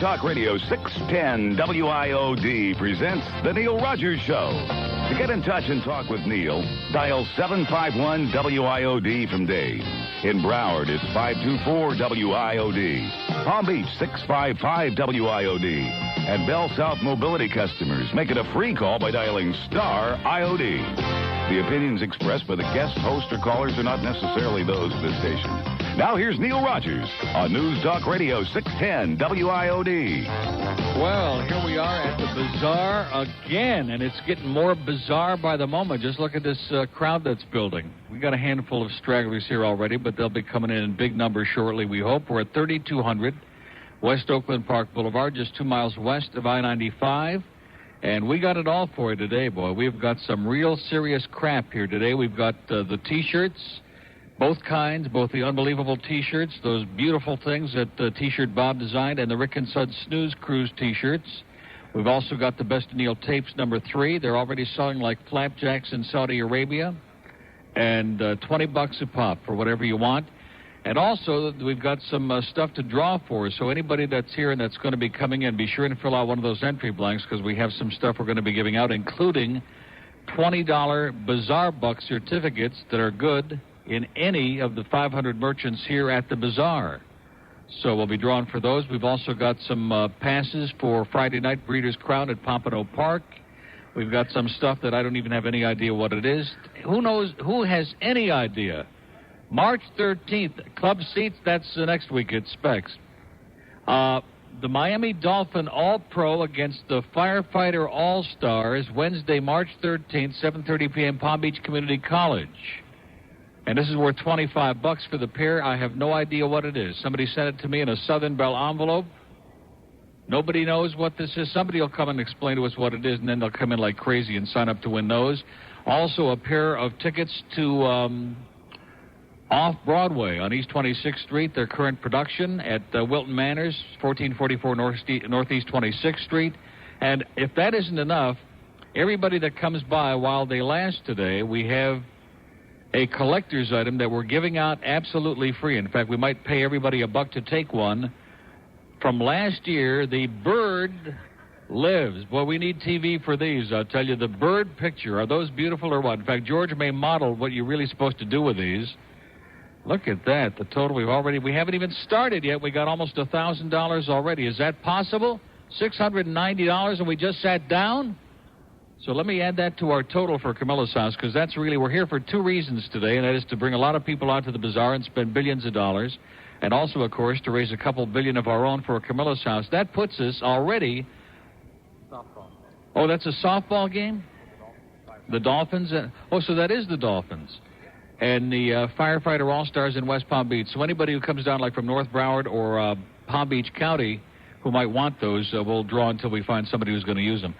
Talk Radio 610 WIOD presents The Neil Rogers Show. To get in touch and talk with Neil, dial 751-WIOD from Dave. In Broward, it's 524-WIOD. Palm Beach, 655-WIOD. And Bell South Mobility customers, make it a free call by dialing star IOD. The opinions expressed by the guest, host, or callers are not necessarily those of this station. Now here's Neil Rogers on News Talk Radio 610 WIOD. Well, here we are at the Bazaar again, and it's getting more bizarre by the moment. Just look at this crowd that's building. We got a handful of stragglers here already, but they'll be coming in big numbers shortly, we hope. We're at 3200 West Oakland Park Boulevard, just 2 miles west of I-95. And we got it all for you today, boy. We've got some real serious crap here today. We've got the T-shirts, both kinds, both the unbelievable T-shirts, those beautiful things that T-shirt Bob designed, and the Rick and Sud Snooze Cruise T-shirts. We've also got the Best of Neil tapes #3. They're already selling like flapjacks in Saudi Arabia, and $20 a pop for whatever you want. And also, we've got some stuff to draw for. So anybody that's here and that's going to be coming in, be sure and fill out one of those entry blanks because we have some stuff we're going to be giving out, including $20 Bazaar Buck certificates that are good in any of the 500 merchants here at the Bazaar. So we'll be drawing for those. We've also got some passes for Friday night Breeders' Crown at Pompano Park. We've got some stuff that I don't even have any idea what it is. Who knows? Who has any idea? March 13th, club seats, that's next week at Specs. The Miami Dolphin All-Pro against the Firefighter All-Stars, Wednesday, March 13th, 7:30 p.m., Palm Beach Community College. And this is worth $25 for the pair. I have no idea what it is. Somebody sent it to me in a Southern Belle envelope. Nobody knows what this is. Somebody will come and explain to us what it is, and then they'll come in like crazy and sign up to win those. Also, a pair of tickets to Off-Broadway on East 26th Street, their current production at Wilton Manors, 1444 Northeast 26th Street. And if that isn't enough, everybody that comes by while they last today, we have a collector's item that we're giving out absolutely free. In fact, we might pay everybody $1 to take one. From last year, the Bird Lives. Boy, we need TV for these. I'll tell you, the bird picture, are those beautiful or what? In fact, George may model what you're really supposed to do with these. Look at that. The total we haven't even started yet. We got almost $1,000 already. Is that possible? $690 and we just sat down? So let me add that to our total for Camillus House, because that's really, we're here for two reasons today, and that is to bring a lot of people out to the Bazaar and spend billions of dollars, and also, of course, to raise a couple billion of our own for Camillus House. That puts us already... Softball. Oh, that's a softball game? The Dolphins? So that is the Dolphins. And the Firefighter All-Stars in West Palm Beach. So anybody who comes down like from North Broward or Palm Beach County who might want those, we'll draw until we find somebody who's going to use them.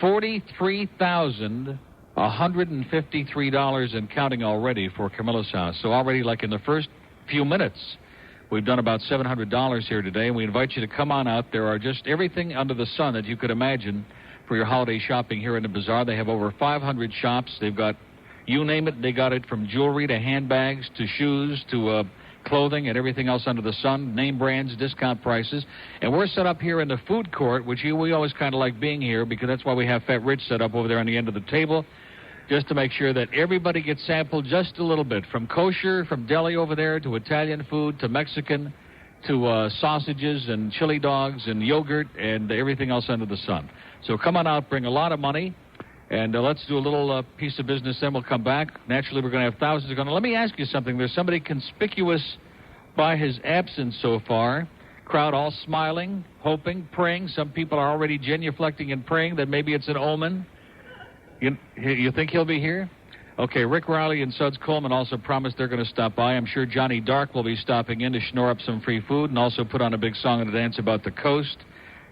$43,153 and counting already for Camillus House. So already like in the first few minutes, we've done about $700 here today. And we invite you to come on out. There are just everything under the sun that you could imagine for your holiday shopping here in the Bazaar. They have over 500 shops. They've got... You name it, they got it from jewelry to handbags to shoes to clothing and everything else under the sun, name brands, discount prices. And we're set up here in the food court, which we always kind of like being here because that's why we have Fat Rich set up over there on the end of the table, just to make sure that everybody gets sampled just a little bit, from kosher, from deli over there, to Italian food, to Mexican, to sausages and chili dogs and yogurt and everything else under the sun. So come on out, bring a lot of money. And let's do a little piece of business, then we'll come back. Naturally, we're going to have thousands going. Let me ask you something. There's somebody conspicuous by his absence so far. Crowd all smiling, hoping, praying. Some people are already genuflecting and praying that maybe it's an omen. You think he'll be here? Okay, Rick Riley and Suds Coleman also promised they're going to stop by. I'm sure Johnny Dark will be stopping in to schnorr up some free food and also put on a big song and a dance about the coast.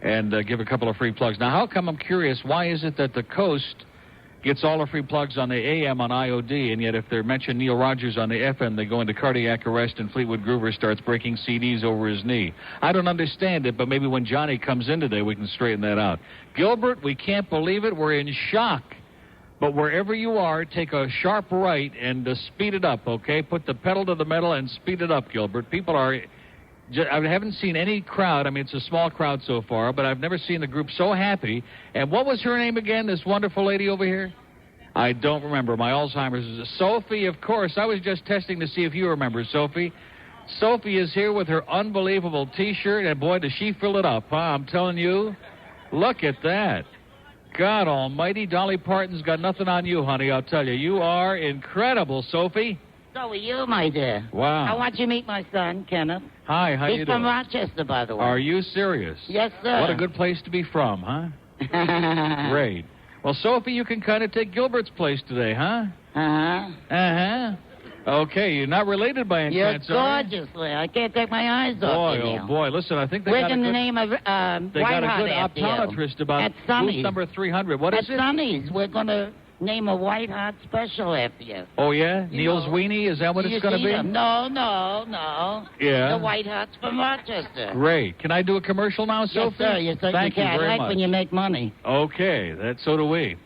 And give a couple of free plugs. Now, how come, I'm curious, why is it that the Coast gets all the free plugs on the AM on IOD, and yet if they mention Neil Rogers on the FM, they go into cardiac arrest and Fleetwood Groover starts breaking CDs over his knee? I don't understand it, but maybe when Johnny comes in today, we can straighten that out. Gilbert, we can't believe it. We're in shock. But wherever you are, take a sharp right and speed it up, okay? Put the pedal to the metal and speed it up, Gilbert. People are I haven't seen any crowd. I mean, it's a small crowd so far, but I've never seen the group so happy. And what was her name again, this wonderful lady over here? I don't remember. My Alzheimer's is Sophie, of course. I was just testing to see if you remember, Sophie. Sophie is here with her unbelievable T-shirt, and boy, does she fill it up, huh? I'm telling you. Look at that. God almighty, Dolly Parton's got nothing on you, honey, I'll tell you. You are incredible, Sophie. So are you, my dear. Wow. I want you to meet my son, Kenneth. Hi, how you He's doing? from Rochester, by the way. Are you serious? Yes, sir. What a good place to be from, huh? Great. Well, Sophie, you can kind of take Gilbert's place today, huh? Uh-huh. Uh-huh. Okay, you're not related by any You're chance, are you? gorgeous, Leah. I can't take my eyes off you, Boy, Neil. oh boy, listen, I think they We're got a in the good... name of They got a good after you. optometrist about At booth Sonny's. number 300. What is At it? Sonny's, we're going to name a White Hot special after you. Oh, yeah? You Neil's know, Weenie? Is that what You it's going to see be? them? No. Yeah. The White Hots from Rochester. Great. Can I do a commercial now, Sophie? Yes, sir. You certainly Thank you can. very I like much. when you make money. Okay, so do we.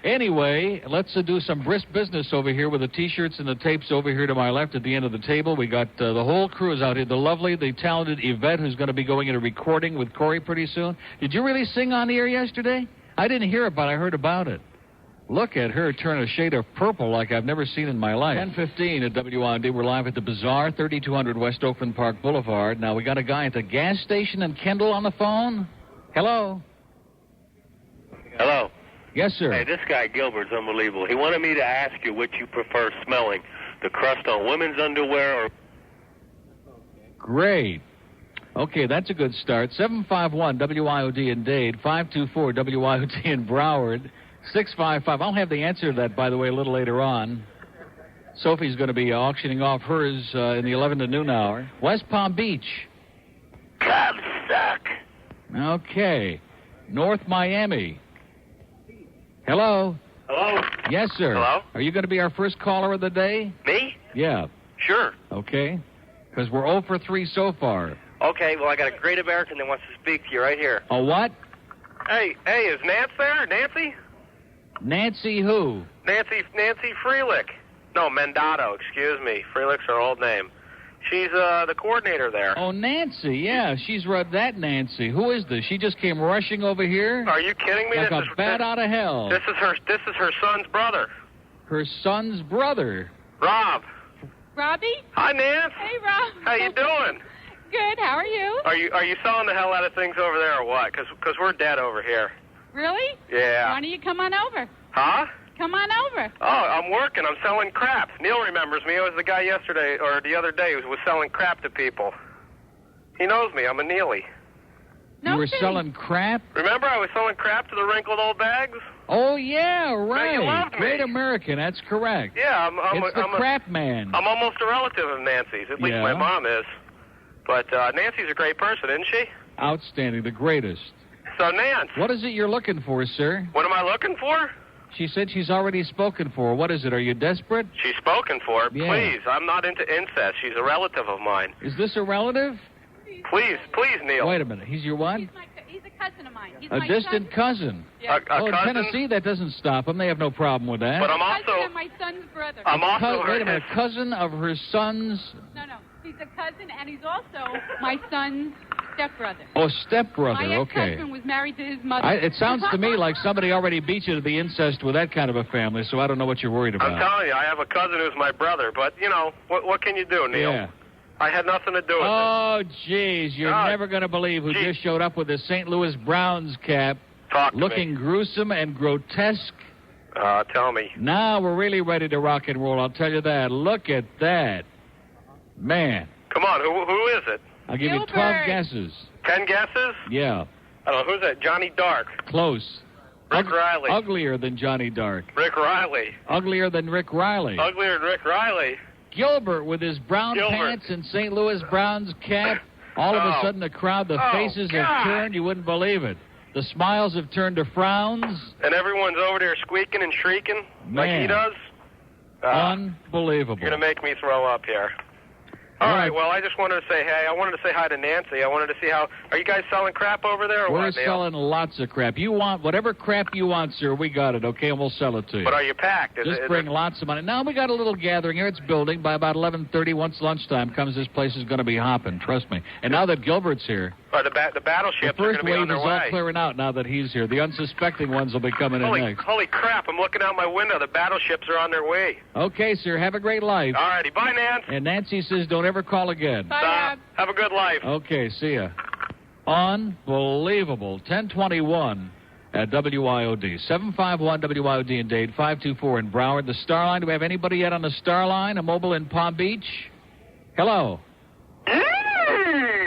Anyway, let's do some brisk business over here with the T-shirts and the tapes over here to my left at the end of the table. We got the whole crew is out here. The lovely, the talented Yvette, who's going to be going into recording with Corey pretty soon. Did you really sing on the air yesterday? I didn't hear it, but I heard about it. Look at her turn a shade of purple like I've never seen in my life. 10:15 at WIOD. We're live at the Bazaar, 3200 West Oakland Park Boulevard. Now, we got a guy at the gas station in Kendall on the phone. Hello. Hello. Yes, sir. Hey, this guy Gilbert's unbelievable. He wanted me to ask you which you prefer smelling, the crust on women's underwear or... Great. Okay, that's a good start. 751 WIOD in Dade, 524 WIOD in Broward, 655. I'll have the answer to that, by the way, a little later on. Sophie's going to be auctioning off hers in the 11 to noon hour. West Palm Beach. Cubs suck. Okay. North Miami. Hello? Hello? Yes, sir. Hello? Are you going to be our first caller of the day? Me? Yeah. Sure. Okay. Because we're 0 for 3 so far. Okay, well, I got a great American that wants to speak to you right here. A what? Hey, is Nance there? Nancy? Nancy who? Nancy Freelick. No, Mendato, excuse me. Freelick's her old name. She's the coordinator there. Oh, Nancy, yeah. She's that Nancy. Who is this? She just came rushing over here Are you kidding me? like a bat out of hell. This is her son's brother. Her son's brother. Rob. Robbie? Hi, Nance. Hey, Rob. How you doing? Good. How are you? Are you selling the hell out of things over there or what? Because we're dead over here. Really? Yeah. Why don't you come on over? Huh? Come on over. Oh, I'm working. I'm selling crap. Neil remembers me. I was the guy yesterday or the other day who was selling crap to people. He knows me. I'm a Neely. No You were kidding. selling crap? Remember I was selling crap to the wrinkled old bags? Oh, yeah, right. you loved me. Great American. That's correct. Yeah, It's the crap man. I'm almost a relative of Nancy's. At least Yeah. my mom is. But Nancy's a great person, isn't she? Outstanding. The greatest. So, Nance, What is it you're looking for, sir? what am I looking for? She said she's already spoken for. What is it? Are you desperate? She's spoken for. Yeah. Please, I'm not into incest. She's a relative of mine. Is this a relative? Please, Neil. Wait a minute. He's your what? He's a cousin of mine. He's A my distant cousin. Yeah. A Oh, in cousin, Tennessee, that doesn't stop them. They have no problem with that. but I'm cousin also... of my son's brother. I'm also Wait a her... minute. Cousin of her son's... No. He's a cousin, and he's also my son's stepbrother. Oh, stepbrother. My Okay. ex-husband was married to his mother. It sounds to me like somebody already beat you to the incest with that kind of a family, so I don't know what you're worried I'm about. telling you, I have a cousin who's my brother, but, you know, what can you do, Neil? Yeah. I had nothing to do with it. Oh, jeez. You're God. never going to believe who Gee. just showed up with a St. Louis Browns cap, Talk to looking me. gruesome and grotesque. Tell me. Now we're really ready to rock and roll, I'll tell you that. Look at that. Man, Come on, who is it? I'll give you Gilbert. 12 guesses. 10 guesses? Yeah, I don't know, who's that? Johnny Dark. close. Rick Riley. Uglier than Johnny Dark. Rick Riley. Uglier than Rick Riley. Uglier than Rick Riley. Gilbert with his brown Gilbert. pants and St. Louis Browns cap. All of a Oh. sudden, the crowd, the Oh, faces have God. turned. You wouldn't believe it. The smiles have turned to frowns. And everyone's over there squeaking and shrieking like he Man. does. Unbelievable. You're going to make me throw up here. All right, well, I just wanted to say, hey, I wanted to say hi to Nancy. I wanted to see how, are you guys selling crap over there or We're what, Neil? selling lots of crap. You want whatever crap you want, sir, we got it, okay, and we'll sell it to you. But are you packed? Just bring lots of money. Now, we got a little gathering here. It's building. By about 11:30, once lunchtime comes, this place is going to be hopping, trust me. And now that Gilbert's here, the battleships the are first going to be on wave their is way. all clearing out now that he's here. The unsuspecting ones will be coming in next. Holy crap, I'm looking out my window. The battleships are on their way. Okay, sir, have a great life. All righty, bye, Nance. And Nancy says don't ever call again. Bye, Dad. Have a good life. Okay, see ya. Unbelievable. 1021 at WIOD. 751 WIOD in Dade, 524 in Broward. The Star Line. Do we have anybody yet on the Star Line? A mobile in Palm Beach? Hello.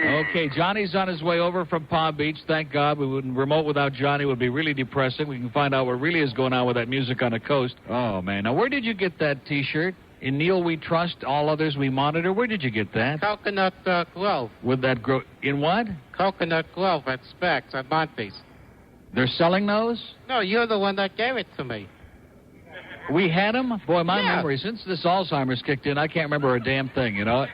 Okay, Johnny's on his way over from Palm Beach. Thank God. We wouldn't remote without Johnny. It would be really depressing. We can find out what really is going on with that music on the coast. Oh, man. Now, where did you get that T-shirt? In Neil we trust, all others we monitor. Where did you get that? Coconut Grove. With that in what? Coconut Grove at Specs at Monty's. They're selling those? No, you're the one that gave it to me. We had them? Boy, my memory, since this Alzheimer's kicked in, I can't remember a damn thing, you know?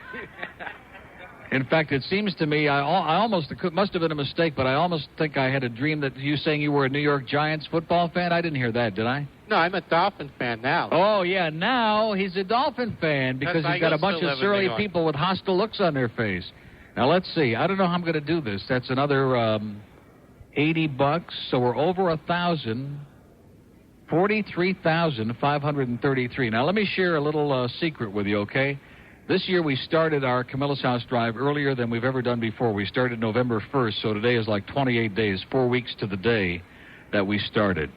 In fact, it seems to me, I almost, it must have been a mistake, but I almost think I had a dream that you saying you were a New York Giants football fan. I didn't hear that, did I? No, I'm a Dolphin fan now. Oh, yeah, now he's a Dolphin fan because he's got a bunch of surly people with hostile looks on their face. Now, let's see. I don't know how I'm going to do this. That's another $80, so we're over 1,000. 43,533. Now, let me share a little secret with you, okay? This year we started our Camillus House drive earlier than we've ever done before. We started November 1st, so today is like 28 days, 4 weeks to the day that we started.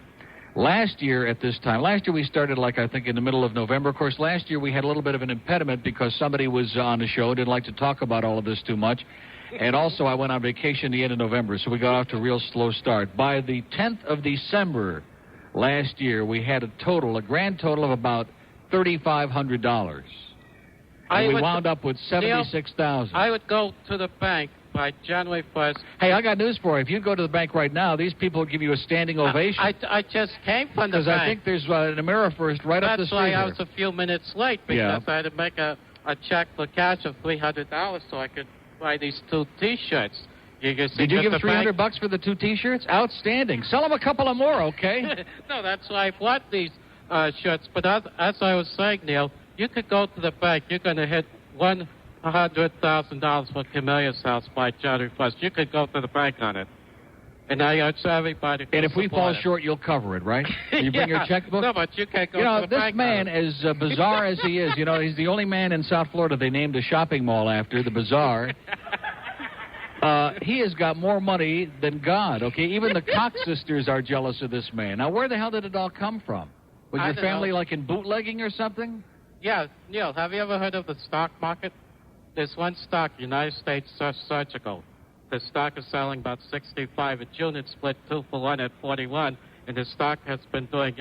Last year at this time, we started like I think in the middle of November. Of course, last year we had a little bit of an impediment because somebody was on the show, didn't like to talk about all of this too much. And also I went on vacation the end of November, so we got off to a real slow start. By the 10th of December last year, we had a grand total of about $3,500. And we wound up with $76,000. I would go to the bank by January 1st. Hey, I got news for you. If you go to the bank right now, these people will give you a standing ovation. I just came from the bank. Because I think there's an AmeriFirst right up the street. That's why I was a few minutes late, because I had to make a check for cash of $300 so I could buy these 2 T-shirts. Did you give $300 for the 2 T-shirts? Outstanding. Sell them a couple of more, okay? No, that's why I bought these shirts. But as I was saying, Neil, you could go to the bank. You're going to hit $100,000 for Camillus House by January 1st. You could go to the bank on it. And I urge everybody to And if we fall it. short, you'll cover it, right? You bring your checkbook? No, but you can't go to the bank. This man, as bizarre as he is, he's the only man in South Florida they named a shopping mall after, the Bazaar. He has got more money than God, okay? Even the Cox sisters are jealous of this man. Now, where the hell did it all come from? Was your family like in bootlegging or something? Yeah, Neil, have you ever heard of the stock market? There's one stock, United States Surgical. The stock is selling about 65. In June, it split 2-for-1 at 41, and the stock has been doing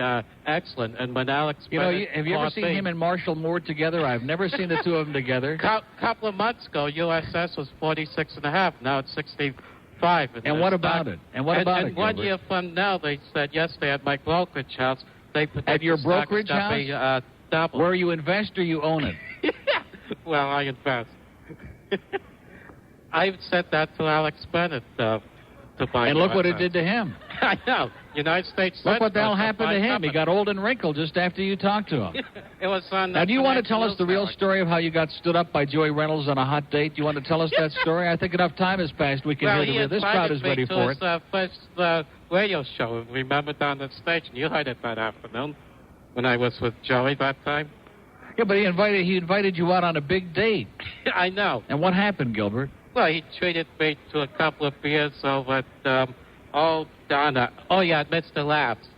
excellent. And when Alex have you ever seen him and Marshall Moore together? I've never seen the two of them together. Couple of months ago, USS was 46.5. Now it's 65. And what about it? And what about it, 1 year from now, they said yesterday at my brokerage house, they predict at your brokerage house? Be, double. Where you invest or you own it? Well, I invest. I've said that to Alex Bennett to buy. And look what it did to him. I know. United States. Look what the hell happened to him. He got old and wrinkled just after you talked to him. It was on. Now, do you want to tell us the real story of how you got stood up by Joey Reynolds on a hot date? Do you want to tell us that story? I think enough time has passed. We can hear this crowd is ready for it. First radio show. Remember down at the station? You heard it that afternoon when I was with Joey that time. Yeah, but he invited you out on a big date. I know. And what happened, Gilbert? Well, he treated me to a couple of beers over at Mr. Labs.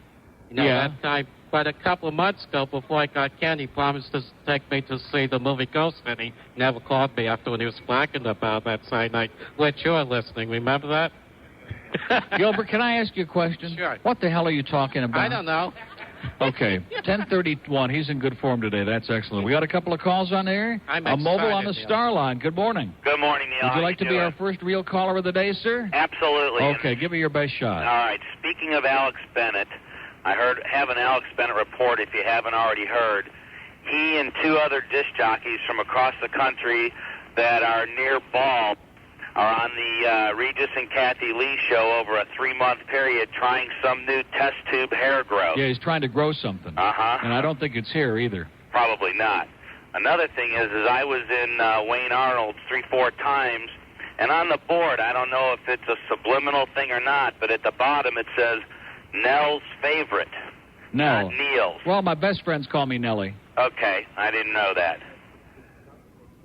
That time. But a couple of months ago, before I got Ken, he promised to take me to see the movie Ghost, and he never called me after when he was blacking about that Saturday night, which you were listening. Remember that? Gilbert, can I ask you a question? Sure. What the hell are you talking about? I don't know. Okay, 10:31. He's in good form today. That's excellent. We got a couple of calls on there. I'm a mobile on the Neil. Star Line. Good morning. Good morning, Neil. Would you like to be our first real caller of the day, sir? Absolutely. Okay, give me your best shot. All right. Speaking of Alex Bennett, I have an Alex Bennett report, if you haven't already heard. He and 2 other disc jockeys from across the country that are near bald are on the Regis and Kathy Lee show over a 3-month period trying some new test tube hair growth. Yeah, he's trying to grow something. Uh-huh. And I don't think it's hair either. Probably not. Another thing is I was in Wayne Arnold's 3-4 times, and on the board, I don't know if it's a subliminal thing or not, but at the bottom it says Nell's favorite. Nell. Neil's. Well, my best friends call me Nellie. Okay, I didn't know that.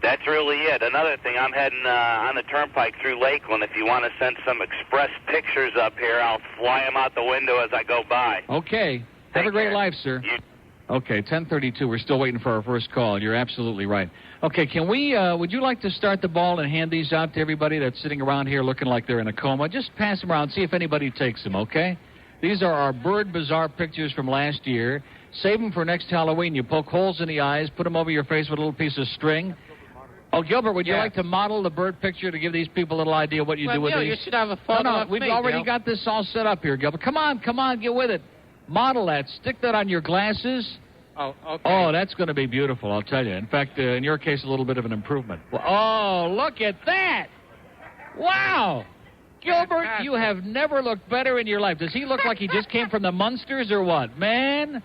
That's really it. Another thing, I'm heading on the turnpike through Lakeland. If you want to send some express pictures up here, I'll fly them out the window as I go by. Okay. Have a great life, sir. Okay, 10:32. We're still waiting for our first call. You're absolutely right. Okay, can we, would you like to start the ball and hand these out to everybody that's sitting around here looking like they're in a coma? Just pass them around, see if anybody takes them, okay? These are our Bird Bazaar pictures from last year. Save them for next Halloween. You poke holes in the eyes, put them over your face with a little piece of string. Oh, Gilbert, would you like to model the bird picture to give these people a little idea what you do with these? You should have a photo of we've me, already Bill. got this all set up here, Gilbert. Come on, get with it. Model that. Stick that on your glasses. Oh, okay. Oh, that's going to be beautiful, I'll tell you. In fact, in your case, a little bit of an improvement. Oh, look at that. Wow. Gilbert, you have never looked better in your life. Does he look like he just came from the Munsters or what? Man,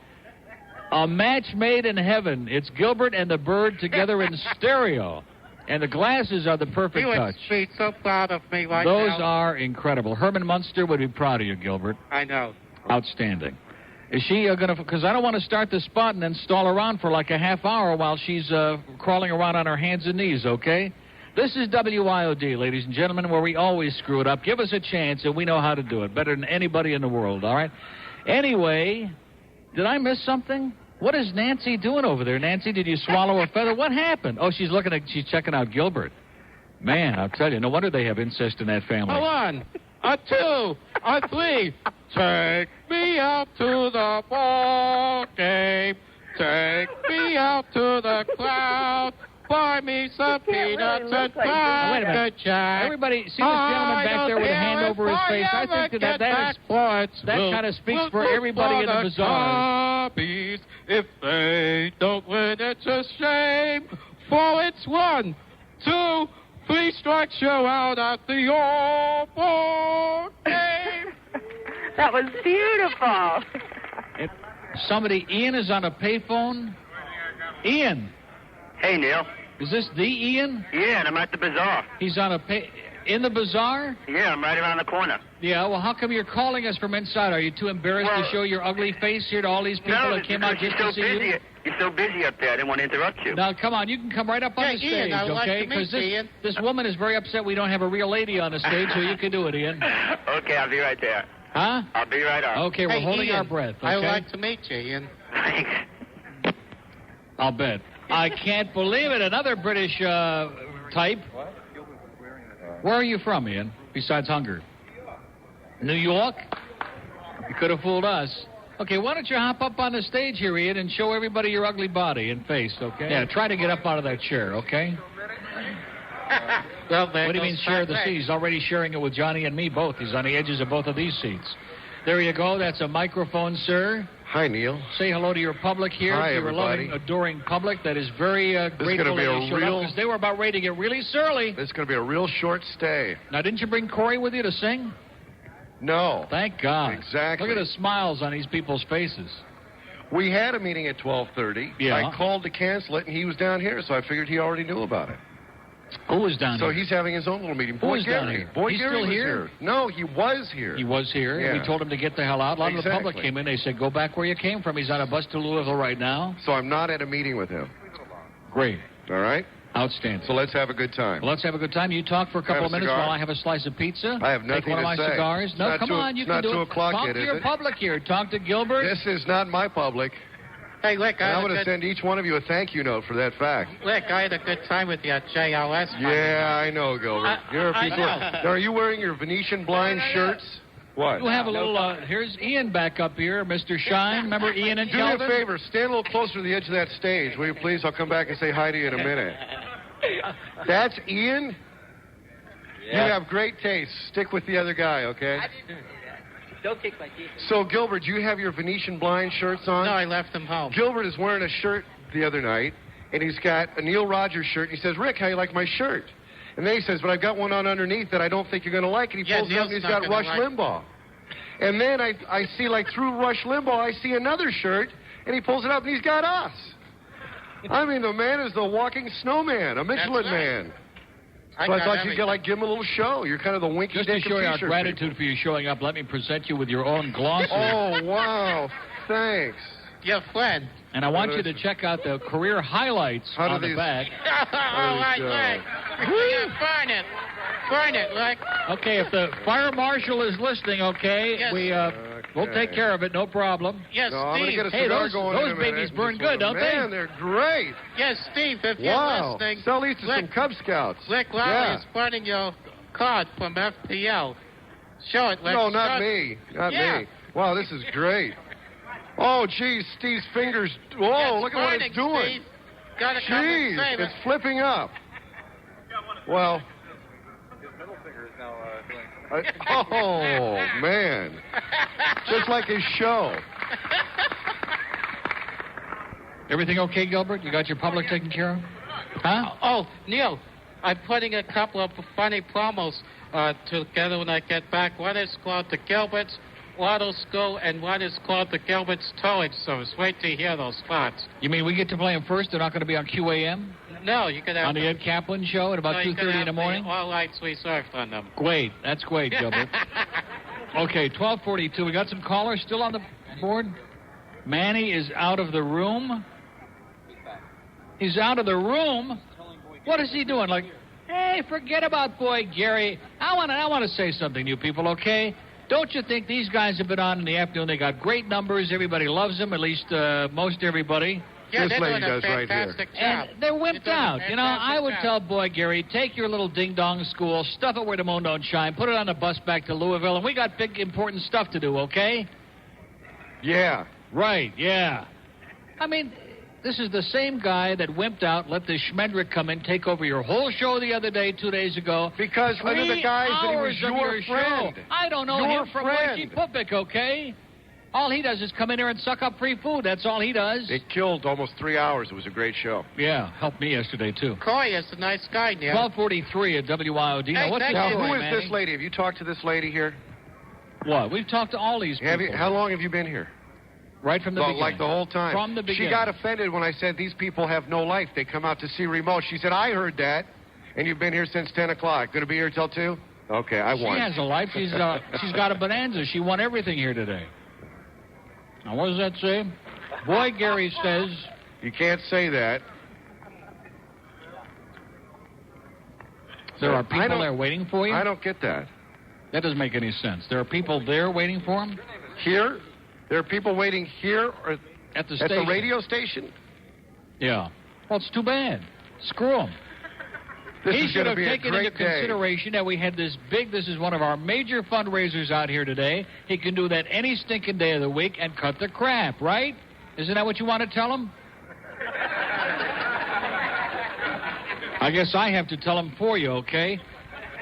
a match made in heaven. It's Gilbert and the bird together in stereo. And the glasses are the perfect touch. You would be so proud of me right Those now. are incredible. Herman Munster would be proud of you, Gilbert. I know. Outstanding. Is she going to, because I don't want to start the spot and then stall around for like a half hour while she's crawling around on her hands and knees, okay? This is WIOD, ladies and gentlemen, where we always screw it up. Give us a chance, and we know how to do it better than anybody in the world, all right? Anyway, did I miss something? What is Nancy doing over there? Nancy, did you swallow a feather? What happened? Oh, she's checking out Gilbert. Man, I'll tell you, no wonder they have incest in that family. A 1, a 2, a 3. Take me out to the ball game. Take me out to the crowd. Buy me some peanuts and cracker jack. Everybody, see this gentleman back there with a hand over his face? I think that kind of speaks for everybody in the bazaar. If they don't win, it's a shame. For it's 1, 2, 3 strikes you out at the old ball game. That was beautiful. Ian is on a payphone. Ian. Hey, Neil. Is this the Ian? Yeah, and I'm at the bazaar. He's on in the bazaar? Yeah, I'm right around the corner. Yeah, well, how come you're calling us from inside? Are you too embarrassed to show your ugly face here to all these people that came out just to see you? You're so busy up there, I didn't want to interrupt you. Now, come on, you can come right up on the stage, Ian, okay? Because this woman is very upset we don't have a real lady on the stage, so you can do it, Ian. Okay, I'll be right there. Huh? I'll be right up. Okay, we're holding our breath, okay? I'd like to meet you, Ian. Thanks. I'll bet. I can't believe it. Another British type. Where are you from, Ian, besides hunger? New York? You could have fooled us. Okay, why don't you hop up on the stage here, Ian, and show everybody your ugly body and face, okay? Yeah, try to get up out of that chair, okay? Well, what do you mean share the seat? He's already sharing it with Johnny and me both. He's on the edges of both of these seats. There you go. That's a microphone, sir. Hi, Neil. Say hello to your public here. Hi, to your everybody. loving, adoring public that is very grateful that you showed up because they were about ready to get really surly. This is going to be a real short stay. Now, didn't you bring Corey with you to sing? No. Thank God. Exactly. Look at the smiles on these people's faces. We had a meeting at 12:30. Yeah. I called to cancel it, and he was down here, so I figured he already knew about it. Who was down here? So he's having his own little meeting. Who was down here? Boy He's Gary still was here? No, he was here. He was here. Yeah. We told him to get the hell out. A lot of the public Exactly. came in. They said, go back where you came from. He's on a bus to Louisville right now. So I'm not at a meeting with him. Great. All right? Outstanding. So let's have a good time. Well, let's have a good time. You talk for a couple of minutes cigar? while I have a slice of pizza. I have nothing Take one to of my say. cigars. It's No, not come two- on. You it's can not do 2 it. o'clock Talk yet, to is your it? public here. Talk to Gilbert. This is not my public. Hey, Rick, And I'm going to send each one of you a thank you note for that fact. Rick, I had a good time with you at JLS. Yeah, I know, Gilbert. Are you wearing your Venetian blind shirts? What? We'll have a little, here's Ian back up here, Mr. Shine. Remember Ian and Do me a Calder? favor, stand a little closer to the edge of that stage, will you please? I'll come back and say hi to you in a minute. That's Ian? Yeah. You have great taste. Stick with the other guy, okay? Don't kick my teeth. So, Gilbert, do you have your Venetian blind shirts on? No, I left them home. Gilbert is wearing a shirt the other night, and he's got a Neil Rogers shirt. And he says, Rick, how you like my shirt? And then he says, but I've got one on underneath that I don't think you're going to like. And he pulls it up, and he's got Rush Limbaugh. And then I see, like, through Rush Limbaugh, I see another shirt, and he pulls it up, and he's got us. I mean, the man is the walking snowman, a Michelin man. So I thought you'd give him a little show. You're kind of the winky Just to show our gratitude for you showing up, let me present you with your own glossary. Oh, wow. Thanks. Your friend. And I want you to check out the career highlights on the back. Rick. Burn it. Burn it, Rick. Okay, if the fire marshal is listening, okay, yes. We'll take care of it, no problem. Yes, no, I'm Steve. Get a cigar going those babies burn good, don't they? Man, they're great. Yes, Steve, if you're listening. Sell these to some Cub Scouts. Rick Lowry is burning your card from FPL. Show it, Rick. No, not me. Not me. Wow, this is great. Oh, geez, Steve's fingers. Whoa, look at what it's doing. Jeez, it's flipping up. Well. Oh, man. Just like his show. Everything okay, Gilbert? You got your public taken care of? Huh? Oh, Neil, I'm putting a couple of funny promos together when I get back. One is called the Gilbert's Auto School, and one is called the Gilbert's Towing Service. Wait to hear those spots. You mean we get to play them first? They're not going to be on QAM? No, you can have on the Ed Kaplan show at about 2:30 in the morning? All lights reserved on them. Great. That's great, Gilbert. Okay, 12:42. We got some callers still on the board. Manny is out of the room. He's out of the room? What is he doing? Like, hey, forget about Boy Gary. I want to say something to you people, okay? Don't you think these guys have been on in the afternoon? They got great numbers. Everybody loves them, at least most everybody. Yeah, this lady does right here. Job. And they're wimped out. You know, I would tell Boy Gary, take your little ding-dong school, stuff it where the moon don't shine, put it on a bus back to Louisville, and we got big, important stuff to do, okay? Yeah. Right, yeah. I mean, this is the same guy that wimped out, let the Schmendrick come in, take over your whole show the other day, 2 days ago. Because under the guise that he was your friend. Show. I don't know him from Reggie Pupik, okay? All he does is come in here and suck up free food. That's all he does. It killed almost 3 hours. It was a great show. Yeah, helped me yesterday, too. Coy is a nice guy, Neil. 12:43 at WIOD. Now, what's who is this lady? Have you talked to this lady here? What? We've talked to all these people. How long have you been here? Right from the beginning. Like the whole time. From the beginning. She got offended when I said these people have no life. They come out to see remote. She said, I heard that. And you've been here since 10 o'clock. Going to be here till 2? Okay, I won. She has a life. She's got a bonanza. She won everything here today. Now, what does that say? Boy Gary says... You can't say that. There are people there waiting for you? I don't get that. That doesn't make any sense. There are people there waiting for him? Here? There are people waiting here or at the station. At the radio station? Yeah. Well, it's too bad. Screw him. He should have taken into consideration that we had this is one of our major fundraisers out here today. He can do that any stinking day of the week and cut the crap, right? Isn't that what you want to tell him? I guess I have to tell him for you, okay?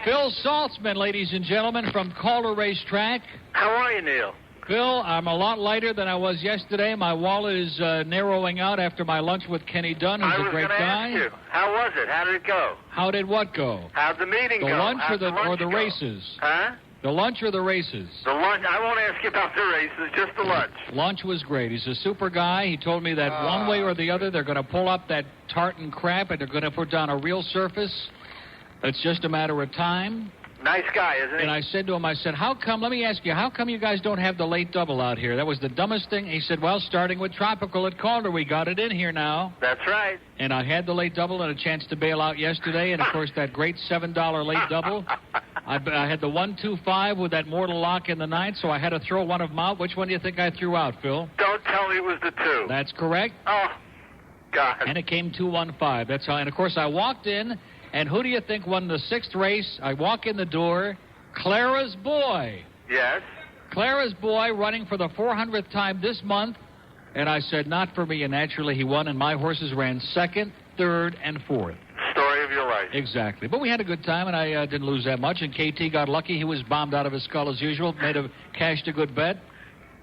Phil Saltzman, ladies and gentlemen, from Calder Racetrack. How are you, Neil? Phil, I'm a lot lighter than I was yesterday. My wallet is narrowing out after my lunch with Kenny Dunn, who's a great guy. Ask you, how was it? How did it go? How did what go? How'd the meeting go? The lunch or the races? Huh? The lunch or the races? The lunch. I won't ask you about the races, just the lunch. Lunch was great. He's a super guy. He told me that one way or the other, they're going to pull up that tartan crap and they're going to put down a real surface. It's just a matter of time. Nice guy, isn't he? And I said to him, how come, let me ask you, how come you guys don't have the late double out here? That was the dumbest thing. He said, well, starting with Tropical at Calder, we got it in here now. That's right. And I had the late double and a chance to bail out yesterday. And, of course, that great $7 late double. I had the 1-2-5 with that mortal lock in the ninth, so I had to throw one of them out. Which one do you think I threw out, Phil? Don't tell me it was the 2. That's correct. Oh, God. And it came 2-1-5. That's how. And, of course, I walked in, and who do you think won the 6th race? I walk in the door. Clara's Boy. Yes? Clara's Boy running for the 400th time this month. And I said, not for me. And naturally, he won. And my horses ran 2nd, 3rd, and 4th. Story of your life. Exactly. But we had a good time, and I didn't lose that much. And KT got lucky. He was bombed out of his skull as usual. Cashed a good bet.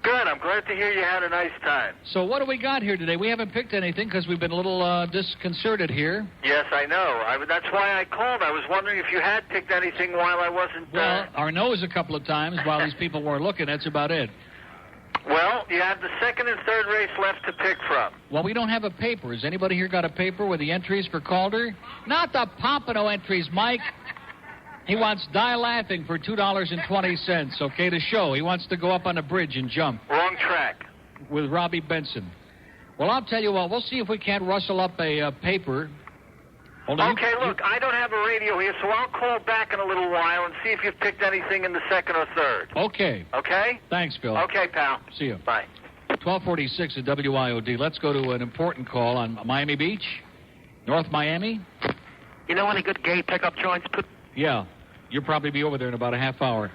Good. I'm glad to hear you had a nice time. So what do we got here today? We haven't picked anything because we've been a little disconcerted here. Yes, I know. That's why I called. I was wondering if you had picked anything while I wasn't... Well, our nose a couple of times while these people weren't looking. That's about it. Well, you have the second and third race left to pick from. Well, we don't have a paper. Has anybody here got a paper with the entries for Calder? Not the Pompano entries, Mike. He wants Die Laughing for $2.20, okay, to show. He wants to go up on a bridge and jump. Wrong track. With Robbie Benson. Well, I'll tell you what. We'll see if we can't rustle up a paper. Okay, look, I don't have a radio here, so I'll call back in a little while and see if you've picked anything in the second or third. Okay. Okay? Thanks, Phil. Okay, pal. See you. Bye. 1246 at WIOD. Let's go to an important call on Miami Beach, North Miami. You know any good gay pickup joints? Yeah. You'll probably be over there in about a half hour.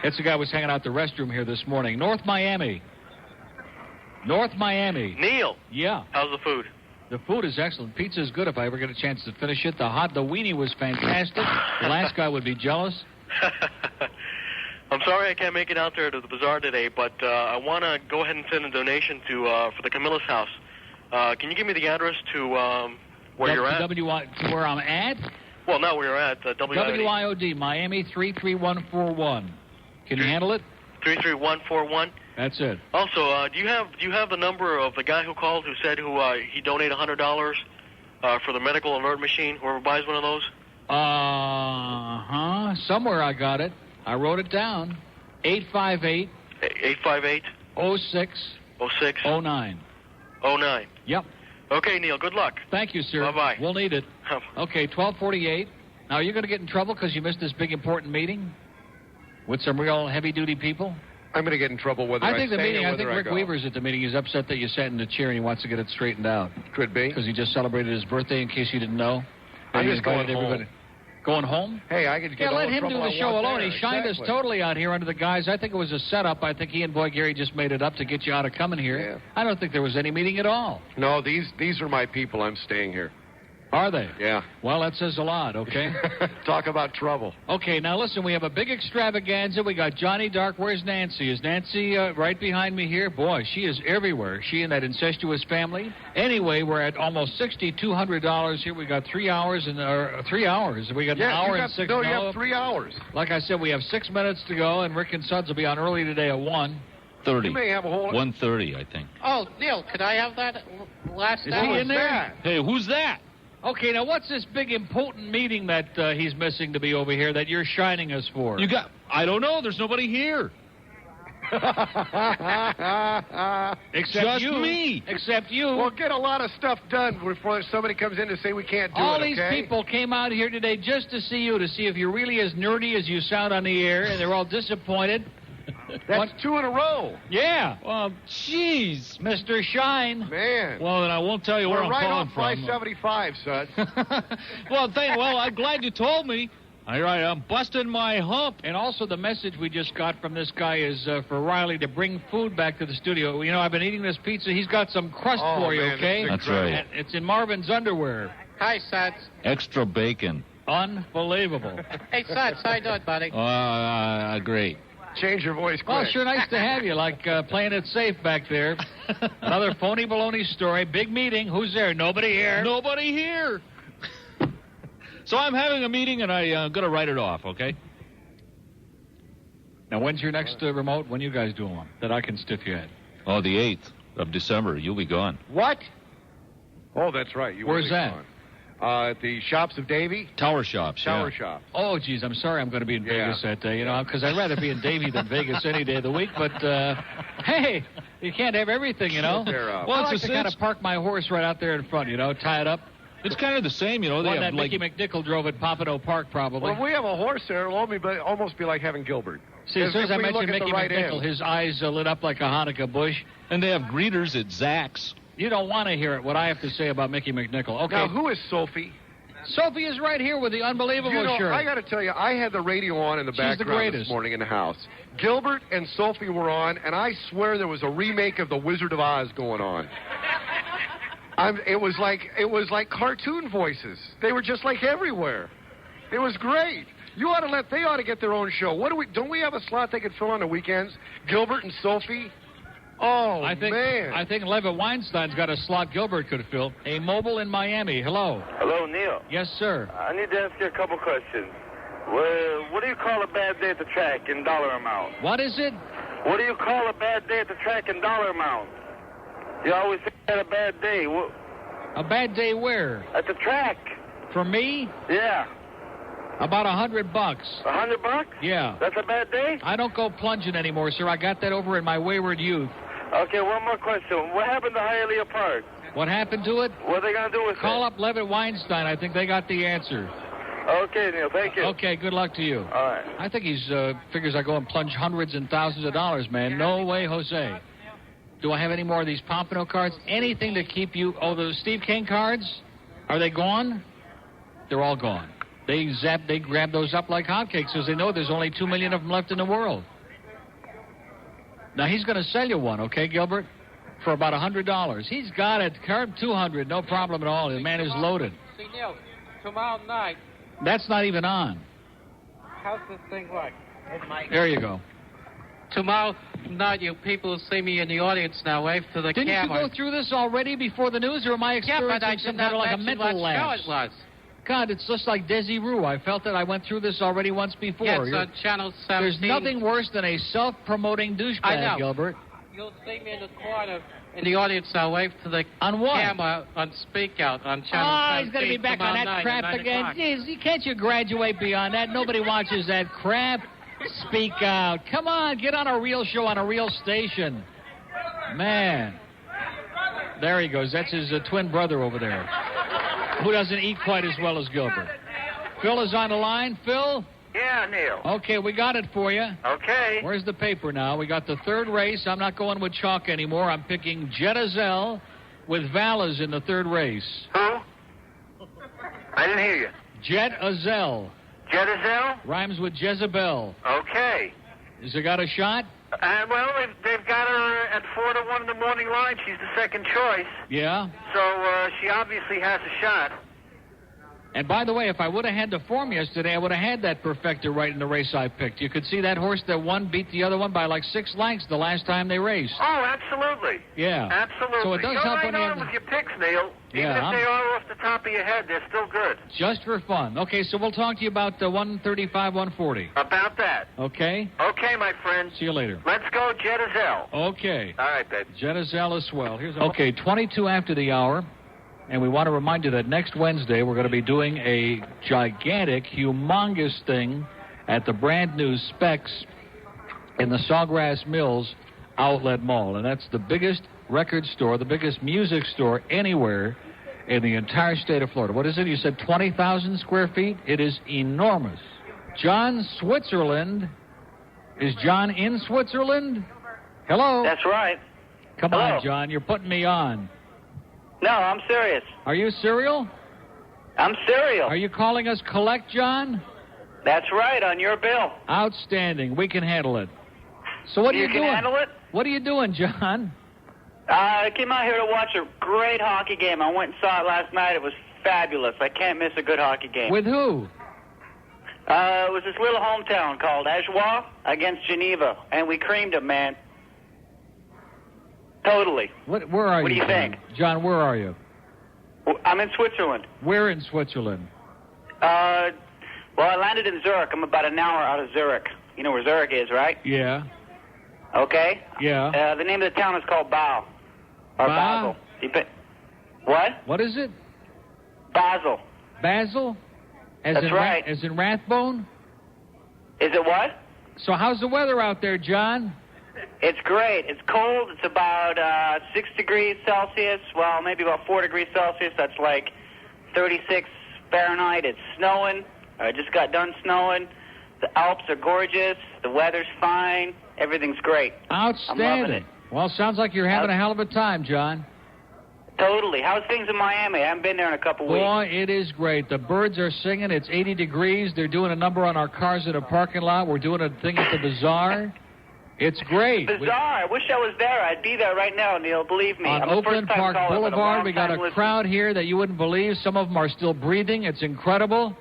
That's the guy who was hanging out the restroom here this morning. North Miami. North Miami. Neil. Yeah. How's the food? The food is excellent. Pizza is good if I ever get a chance to finish it. The weenie was fantastic. The last guy would be jealous. I'm sorry I can't make it out there to the Bazaar today, but I want to go ahead and send a donation to for the Camillus House. Can you give me the address to where you're at? To where I'm at? Well, not where you're at. WIOD. WIOD, Miami 33141. Can you handle it? 33141. That's it. Also, do you have the number of the guy who called who said he donated $100 for the medical alert machine? Whoever buys one of those. Somewhere I got it. I wrote it down. 858. 858. 0609. 09. Yep. Okay, Neil. Good luck. Thank you, sir. Bye-bye. We'll need it. Okay, 1248. Now, you're going to get in trouble because you missed this big important meeting with some real heavy-duty people? I'm going to get in trouble whether I think the meeting. or I whether think Rick Weaver's at the meeting. He's upset that you sat in the chair and he wants to get it straightened out. Could be. Because he just celebrated his birthday, in case you didn't know. I'm just going home. Going home? Hey, I could get let him do the show alone. He shined us totally out here under the guise. I think it was a setup. I think he and Boy Gary just made it up to get you out of coming here. Yeah. I don't think there was any meeting at all. No, these are my people. I'm staying here. Are they? Yeah. Well, that says a lot, okay? Talk about trouble. Okay, now listen, we have a big extravaganza. We got Johnny Dark. Where's Nancy? Is Nancy right behind me here? Boy, she is everywhere. She and that incestuous family. Anyway, we're at almost $6,200 here. We got 3 hours and 3 hours. We got an hour and 6 minutes. No, you have 3 hours. Like I said, we have 6 minutes to go, and Rick and Suds will be on early today at 1:30. You may have a whole... 1:30, I think. Oh, Neil, could I have that last Is he in there? Hey, who's that? Okay, now what's this big important meeting that he's missing to be over here that you're shining us for? I don't know. There's nobody here. Except Just you. me. Except you. We'll get a lot of stuff done before somebody comes in to say we can't do All it, these okay? people came out here today just to see you, to see if you're really as nerdy as you sound on the air, and they're all disappointed. That's 2 in a row. Yeah. Well, jeez. Mr. Shine. Man. Well, then I won't tell you where I'm right calling on from. 575, Suds. Well, I'm glad you told me. I'm busting my hump. And also the message we just got from this guy is for Riley to bring food back to the studio. You know, I've been eating this pizza. He's got some crust for you, man, okay? That's right. And it's in Marvin's underwear. Hi, Suds. Extra bacon. Unbelievable. Hey, Suds, how you doing, buddy? Great. Change your voice quick. Well, sure nice to have you, like playing it safe back there. Another phony baloney story. Big meeting. Who's there? Nobody here. Nobody here. So I'm having a meeting, and I'm going to write it off, okay? Now, when's your next remote? When you guys doing one that I can stiff you at? Oh, the 8th of December. You'll be gone. What? Oh, that's right. Where's that? Gone. At the Shops of Davie. Tower Shops. Tower Shops. Oh, geez, I'm sorry I'm going to be in Vegas that day, because I'd rather be in Davie than Vegas any day of the week. But, hey, you can't have everything, Well, I like to kind of park my horse right out there in front, tie it up. It's kind of the same, They One have that Mickey McNichol drove at Pompano Park, probably. Well, if we have a horse there, it'll almost be like having Gilbert. See, as soon as I mentioned Mickey McNichol, his eyes lit up like a Hanukkah bush. And they have greeters at Zach's. You don't want to hear it, what I have to say about Mickey McNichol. Okay. Now, who is Sophie? Sophie is right here with the unbelievable shirt. I got to tell you, I had the radio on in the background this morning in the house. Gilbert and Sophie were on, and I swear there was a remake of The Wizard of Oz going on. It was like cartoon voices. They were just like everywhere. It was great. They ought to get their own show. Don't we have a slot they could fill on the weekends? Gilbert and Sophie? Oh, man. I think Levitt Weinstein's got a slot Gilbert could fill. A mobile in Miami. Hello. Hello, Neil. Yes, sir. I need to ask you a couple questions. What do you call a bad day at the track in dollar amount? What is it? What do you call a bad day at the track in dollar amount? You always say you had a bad day. A bad day where? At the track. For me? Yeah. About $100. $100? Yeah. That's a bad day? I don't go plunging anymore, sir. I got that over in my wayward youth. Okay, one more question. What happened to Hialeah Park? What happened to it? What are they going to do with it? Call up Levitt Weinstein. I think they got the answer. Okay, Neil. Thank you. Okay, good luck to you. All right. I think he's figures I go and plunge hundreds and thousands of dollars, man. No way, Jose. Do I have any more of these Pompano cards? Anything to keep you... Oh, those Steve King cards? Are they gone? They're all gone. They grab those up like hotcakes because they know there's only 2 million of them left in the world. Now, he's going to sell you one, okay, Gilbert? For about $100. He's got it. Card $200, no problem at all. The man is loaded. See, Neil, tomorrow night... That's not even on. How's this thing work? There you go. Tomorrow night, you people will see me in the audience now. Wave to the camera. Didn't you go through this already before the news, or am I experiencing some kind of like a mental lapse? Show it was. God, it's just like Desiree. I felt that I went through this already once before. Yeah, it's on Channel 17. There's nothing worse than a self-promoting douchebag, Gilbert. You'll see me in the corner. In the audience, I'll wave to the camera on Speak Out on Channel 17. He's going to be back on that crap again. Jeez, can't you graduate beyond that? Nobody watches that crap. Speak Out. Come on, get on a real show on a real station. Man. There he goes. That's his twin brother over there, who doesn't eat quite as well as Gilbert. Phil is on the line. Phil? Yeah, Neil. Okay, we got it for you. Okay. Where's the paper now? We got the third race. I'm not going with chalk anymore. I'm picking Jet Azelle with Vallas in the third race. Who? I didn't hear you. Jet Azelle. Jet Azelle? Rhymes with Jezebel. Okay. Has it got a shot? Well, they've got her at 4-1 in the morning line. She's the second choice. Yeah? So she obviously has a shot. And by the way, if I would have had the form yesterday, I would have had that perfecter right in the race I picked. You could see that horse that won beat the other one by like 6 lengths the last time they raced. Oh, absolutely. Yeah. Absolutely. So it does help when you have with your picks, Neil. Even if they are off the top of your head, they're still good. Just for fun. Okay, so we'll talk to you about 135, 140. About that. Okay? Okay, my friend. See you later. Let's go Jet Azelle. Okay. All right, babe. Jet Azelle is swell. Okay, 22 after the hour. And we want to remind you that next Wednesday we're going to be doing a gigantic, humongous thing at the brand new Specs in the Sawgrass Mills Outlet Mall. And that's the biggest record store, the biggest music store anywhere in the entire state of Florida. What is it? You said 20,000 square feet? It is enormous. John Switzerland. Is John in Switzerland? Hello? That's right. Come on, John. You're putting me on. No, I'm serious. Are you serial? I'm serial. Are you calling us collect, John? That's right, on your bill. Outstanding. We can handle it. So what are you doing? You can handle it? What are you doing, John? I came out here to watch a great hockey game. I went and saw it last night. It was fabulous. I can't miss a good hockey game. With who? It was this little hometown called Ajoie against Geneva, and we creamed them, man. Totally. Where are you? What do you think? John, where are you? I'm in Switzerland. Where in Switzerland? Well, I landed in Zurich. I'm about an hour out of Zurich. You know where Zurich is, right? Yeah. Okay. Yeah. The name of the town is called Basel. Or Basel. What? What is it? Basel. Basel? That's right. As in Rathbone? Is it what? So how's the weather out there, John? It's great. It's cold. It's about 6 degrees Celsius. Well, maybe about 4 degrees Celsius. That's like 36 Fahrenheit. It's snowing. I just got done snowing. The Alps are gorgeous. The weather's fine. Everything's great. Outstanding. I'm loving it. Well, sounds like you're having a hell of a time, John. Totally. How's things in Miami? I haven't been there in a couple weeks. Boy, it is great. The birds are singing. It's 80 degrees. They're doing a number on our cars in a parking lot. We're doing a thing at the Bazaar. It's great. Bazaar. I wish I was there. I'd be there right now, Neil. Believe me. On Oakland Park Boulevard, we got a crowd here that you wouldn't believe. Some of them are still breathing. It's incredible.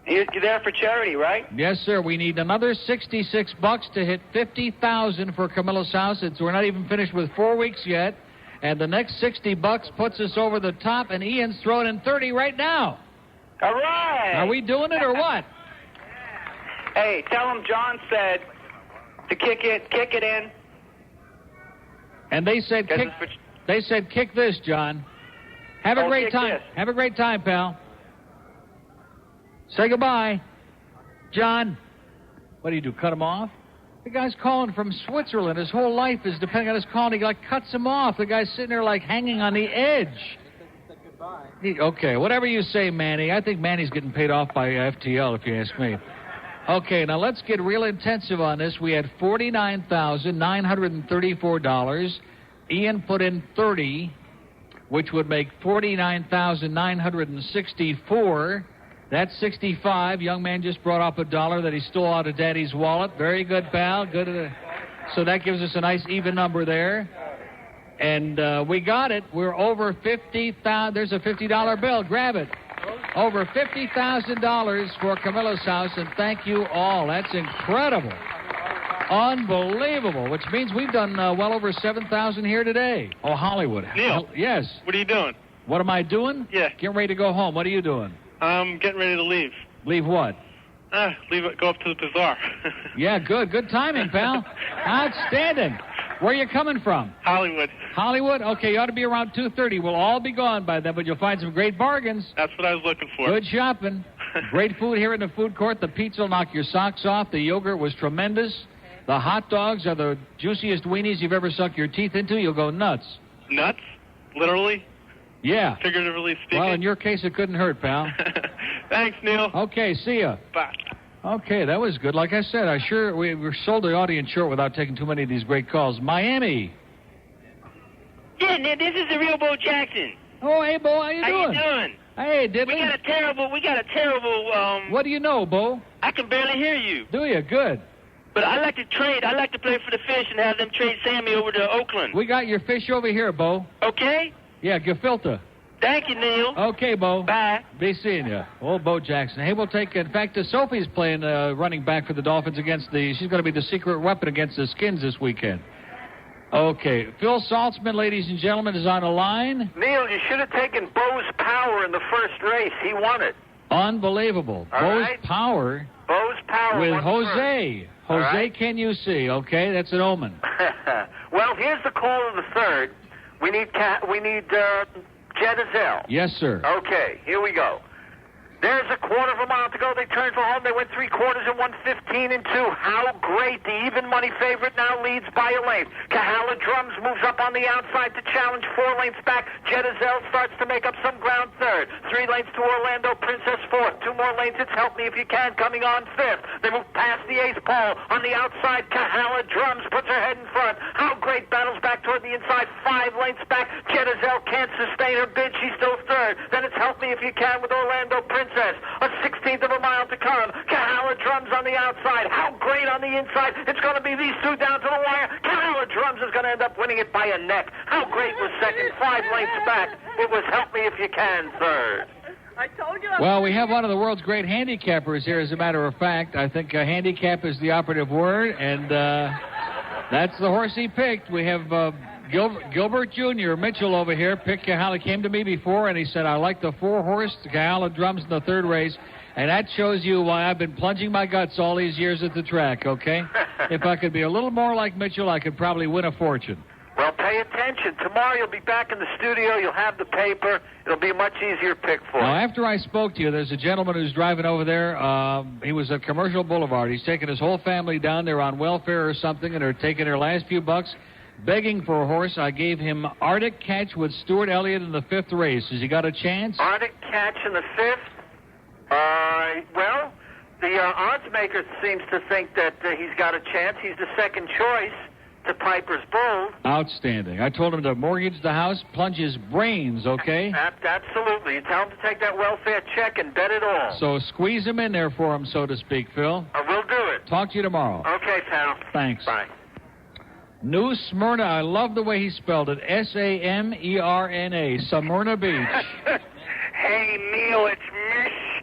You're there for charity, right? Yes, sir. We need another $66 to hit $50,000 for Camillus House. We're not even finished with 4 weeks yet. And the next $60 puts us over the top, and Ian's throwing in 30 right now. All right. Are we doing it or what? Hey, tell him John said to kick it in. And they said kick this, John. Have a great time. This. Have a great time, pal. Say goodbye. John, what do you do, cut him off? The guy's calling from Switzerland. His whole life is depending on his call, and he cuts him off. The guy's sitting there hanging on the edge. Okay, whatever you say, Manny. I think Manny's getting paid off by FTL, if you ask me. Okay, now let's get real intensive on this. We had $49,934. Ian put in 30, which would make $49,964. That's 65. Young man just brought up $1 that he stole out of Daddy's wallet. Very good, pal. Good. So that gives us a nice even number there. And we got it. We're over $50,000. There's a $50 bill. Grab it. Over $50,000 for Camillus House, and thank you all. That's incredible. Unbelievable, which means we've done well over 7,000 here today. Oh, Hollywood. Neil. Yes. What are you doing? What am I doing? Yeah. Getting ready to go home. What are you doing? I'm getting ready to leave. Leave what? Go up to the Bazaar. Yeah, good. Good timing, pal. Outstanding. Where are you coming from? Hollywood. Hollywood? Okay, you ought to be around 2:30. We'll all be gone by then, but you'll find some great bargains. That's what I was looking for. Good shopping. Great food here in the food court. The pizza will knock your socks off. The yogurt was tremendous. The hot dogs are the juiciest weenies you've ever sunk your teeth into. You'll go nuts. Nuts? Literally? Yeah. Figuratively speaking? Well, in your case, it couldn't hurt, pal. Thanks, Neil. Okay, see ya. Bye. Okay, that was good. Like I said, we sold the audience short without taking too many of these great calls. Miami. Yeah, this is the real Bo Jackson. Oh, hey, Bo, how you doing? How you doing? Hey, Diddley. We got a terrible, What do you know, Bo? I can barely hear you. Do you? Good. But I like to trade. I like to play for the Fish and have them trade Sammy over to Oakland. We got your fish over here, Bo. Okay? Yeah, gefilte. Thank you, Neil. Okay, Bo. Bye. Be seeing you. Old Bo Jackson. Hey, we'll take, in fact, Sophie's playing running back for the Dolphins she's going to be the secret weapon against the Skins this weekend. Okay, Phil Saltzman, ladies and gentlemen, is on the line. Neil, you should have taken Bo's Power in the first race. He won it. Unbelievable. Bo's Power. Bo's Power with won Jose. First. Jose, right. Can you see? Okay, that's an omen. Well, here's the call of the third. We need Jedizel. Yes, sir. Okay, here we go. There's a quarter of a mile to go. They turned for home. They went 3/4 and 1:15 and 2. How great. The even money favorite now leads by a length. Kahala Drums moves up on the outside to challenge 4 lengths back. Jedizel starts to make up some ground third. 3 lengths to Orlando Princess fourth. 2 more lengths. It's Help Me If You Can coming on fifth. They move past the ace Paul. On the outside, Kahala Drums puts her head in front. How great. Battles back toward the inside. 5 lengths back. Jedizel can't sustain her bid. She's still third. Then it's Help Me If You Can with Orlando Princess. A 16th of a mile to come. Kahala Drums on the outside. How great on the inside. It's going to be these two down to the wire. Kahala Drums is going to end up winning it by a neck. How great was second? 5 lengths back. It was Help Me If You Can third. I told you. Well, we have one of the world's great handicappers here, as a matter of fact. I think handicap is the operative word, and that's the horse he picked. We have Gilbert Jr., Mitchell over here, picked Kahala, came to me before, and he said, I like the 4-horse, Kahala Drums in the third race, and that shows you why I've been plunging my guts all these years at the track, okay? If I could be a little more like Mitchell, I could probably win a fortune. Well, pay attention. Tomorrow you'll be back in the studio. You'll have the paper. It'll be a much easier pick for you. Now, after I spoke to you, there's a gentleman who's driving over there. He was at Commercial Boulevard. He's taking his whole family down there on welfare or something, and they're taking their last few bucks, begging for a horse. I gave him Arctic Catch with Stuart Elliott in the 5th race. Has he got a chance? Arctic Catch in the 5th? Well, the odds maker seems to think that he's got a chance. He's the second choice to Piper's Bull. Outstanding. I told him to mortgage the house, plunge his brains, okay? Absolutely. You tell him to take that welfare check and bet it all. So squeeze him in there for him, so to speak, Phil. We'll do it. Talk to you tomorrow. Okay, pal. Thanks. Bye. New Smyrna. I love the way he spelled it. Samerna. Smyrna Beach. Hey, Neil, it's